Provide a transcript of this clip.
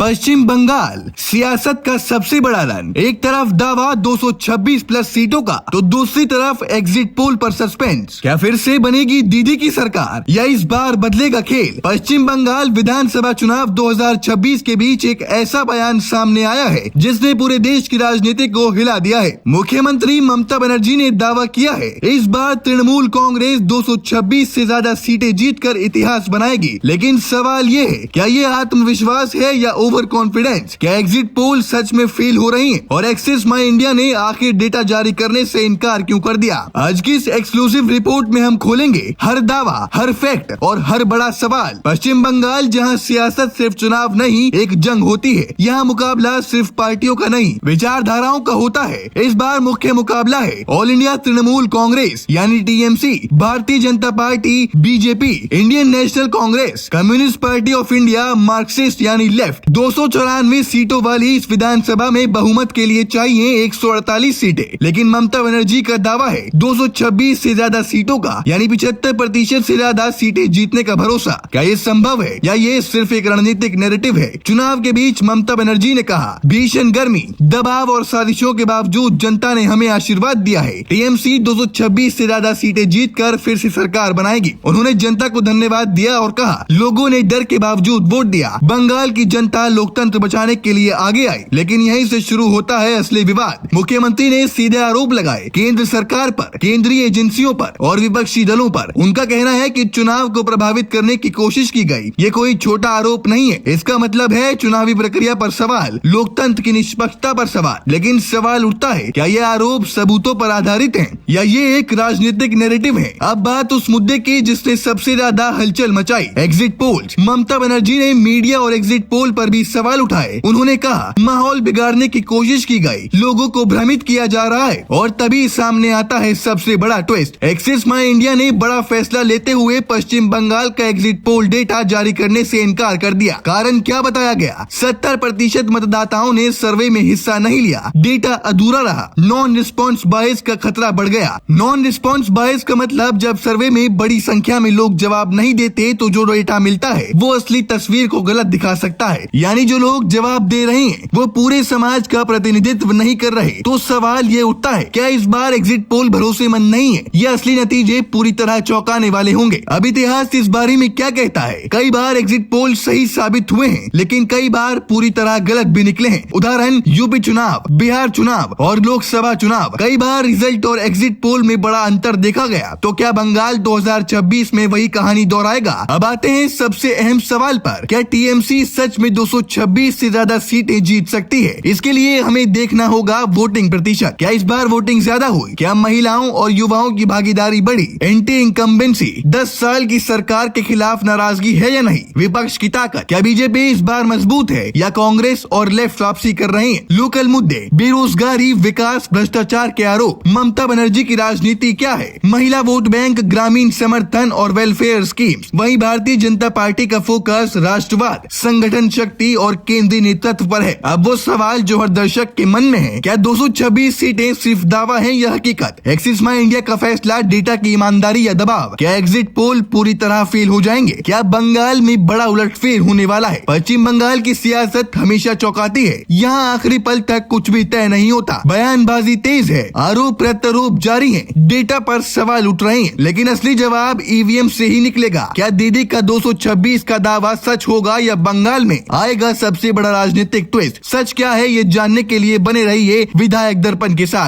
पश्चिम बंगाल सियासत का सबसे बड़ा रन। एक तरफ दावा 226 प्लस सीटों का, तो दूसरी तरफ एग्जिट पोल पर सस्पेंस। क्या फिर से बनेगी दीदी की सरकार या इस बार बदलेगा खेल? पश्चिम बंगाल विधानसभा चुनाव 2026 के बीच एक ऐसा बयान सामने आया है जिसने पूरे देश की राजनीति को हिला दिया है। मुख्यमंत्री ममता बनर्जी ने दावा किया है इस बार तृणमूल कांग्रेस 226 से ज्यादा सीटें जीतकर इतिहास बनाएगी। लेकिन सवाल ये है, क्या ये आत्मविश्वास है या ओवर कॉन्फिडेंस? क्या एग्जिट पोल सच में फेल हो रही है और एक्सिस माई इंडिया ने आखिर डेटा जारी करने से इनकार क्यों कर दिया? आज की इस एक्सक्लूसिव रिपोर्ट में हम खोलेंगे हर दावा, हर फैक्ट और हर बड़ा सवाल। पश्चिम बंगाल, जहां सियासत सिर्फ चुनाव नहीं एक जंग होती है, यहाँ मुकाबला सिर्फ पार्टियों का नहीं विचारधाराओं का होता है। इस बार मुख्य मुकाबला है ऑल इंडिया तृणमूल कांग्रेस यानी TMC, Bharatiya Janata party BJP, Indian national Congress, communist party of India Marxist यानी लेफ्ट। 294 सीटों वाली इस विधानसभा में बहुमत के लिए चाहिए 148 सीटें, लेकिन ममता बनर्जी का दावा है 226 से ज्यादा सीटों का यानी 75% से ज्यादा सीटें जीतने का भरोसा। क्या ये संभव है या ये सिर्फ एक रणनीतिक नैरेटिव है? चुनाव के बीच ममता बनर्जी ने कहा, भीषण गर्मी, दबाव और साजिशों के बावजूद जनता ने हमें आशीर्वाद दिया है। टीएमसी 226 से ज्यादा सीटें जीतकर फिर से सरकार बनाएगी। उन्होंने जनता को धन्यवाद दिया और कहा, लोगों ने डर के बावजूद वोट दिया। बंगाल की जनता लोकतंत्र बचाने के लिए आगे आई। लेकिन यहीं से शुरू होता है असली विवाद। मुख्यमंत्री ने सीधे आरोप लगाए केंद्र सरकार पर, केंद्रीय एजेंसियों पर और विपक्षी दलों पर। उनका कहना है कि चुनाव को प्रभावित करने की कोशिश की गई। ये कोई छोटा आरोप नहीं है। इसका मतलब है चुनावी प्रक्रिया पर सवाल, लोकतंत्र की निष्पक्षता पर सवाल। लेकिन सवाल उठता है, क्या ये आरोप सबूतों पर आधारित हैं या ये एक राजनीतिक नैरेटिव है? अब बात उस मुद्दे की जिसने सबसे ज्यादा हलचल मचाई, एग्जिट पोल्स। ममता बनर्जी ने मीडिया और एग्जिट पोल पर भी सवाल उठाए। उन्होंने कहा, माहौल बिगाड़ने की कोशिश की गई, लोगों को भ्रमित किया जा रहा है। और तभी सामने आता है सबसे बड़ा ट्विस्ट। एक्सिस माई इंडिया ने बड़ा फैसला लेते हुए पश्चिम बंगाल का एग्जिट पोल डेटा जारी करने से इनकार कर दिया। कारण क्या बताया गया? 70% मतदाताओं ने सर्वे में हिस्सा नहीं लिया, डेटा अधूरा रहा, नॉन रिस्पॉन्स बायस का खतरा बढ़ गया। नॉन रिस्पॉन्स बायस का मतलब जब सर्वे में बड़ी संख्या में लोग जवाब नहीं देते तो जो डेटा मिलता है वो असली तस्वीर को गलत दिखा सकता है। यानी जो लोग जवाब दे रहे हैं वो पूरे समाज का प्रतिनिधित्व नहीं कर रहे। तो सवाल ये उठता है, क्या इस बार एग्जिट पोल भरोसेमंद नहीं है? ये असली नतीजे पूरी तरह चौंकाने वाले होंगे। अब इतिहास इस बारे में क्या कहता है? कई बार एग्जिट पोल सही साबित हुए हैं, लेकिन कई बार पूरी तरह गलत भी निकले हैं। उदाहरण, यूपी चुनाव, बिहार चुनाव और लोकसभा चुनाव। कई बार रिजल्ट और एग्जिट पोल में बड़ा अंतर देखा गया। तो क्या बंगाल 2026 में वही कहानी दोहराएगा? अब आते हैं सबसे अहम सवाल पर, क्या टीएमसी सच में 226 से ज्यादा सीटें जीत सकती है? इसके लिए हमें देखना होगा वोटिंग प्रतिशत। क्या इस बार वोटिंग ज्यादा हुई? क्या महिलाओं और युवाओं की भागीदारी बढ़ी? एंटी इनकम्बेंसी, 10 साल की सरकार के खिलाफ नाराजगी है या नहीं? विपक्ष की ताकत, क्या बीजेपी इस बार मजबूत है या कांग्रेस और लेफ्ट वापसी कर रहे हैं? लोकल मुद्दे, बेरोजगारी, विकास, भ्रष्टाचार के आरोप। ममता बनर्जी की राजनीति क्या है? महिला वोट बैंक, ग्रामीण समर्थन और वेलफेयर स्कीम्स। वहीं भारतीय जनता पार्टी का फोकस राष्ट्रवाद, संगठन शक्ति और केंद्रीय नेतृत्व पर है। अब वो सवाल जो हर दर्शक के मन में है, क्या 226 सीटें सिर्फ दावा है या हकीकत? एक्सिस माई इंडिया का फैसला डेटा की ईमानदारी या दबाव? क्या एग्जिट पोल पूरी तरह फेल हो जाएंगे? क्या बंगाल में बड़ा उलटफेर होने वाला है? पश्चिम बंगाल की सियासत हमेशा चौंकाती है। यहाँ आखिरी पल तक कुछ भी तय नहीं होता। बयानबाजी तेज है, आरोप प्रत्यारोप जारी है, डेटा पर सवाल उठ रहे हैं, लेकिन असली जवाब ईवीएम से ही निकलेगा। क्या दीदी का 226 का दावा सच होगा या बंगाल में आएगा सबसे बड़ा राजनीतिक ट्विस्ट? सच क्या है ये जानने के लिए बने रहिए विधायक दर्पण के साथ।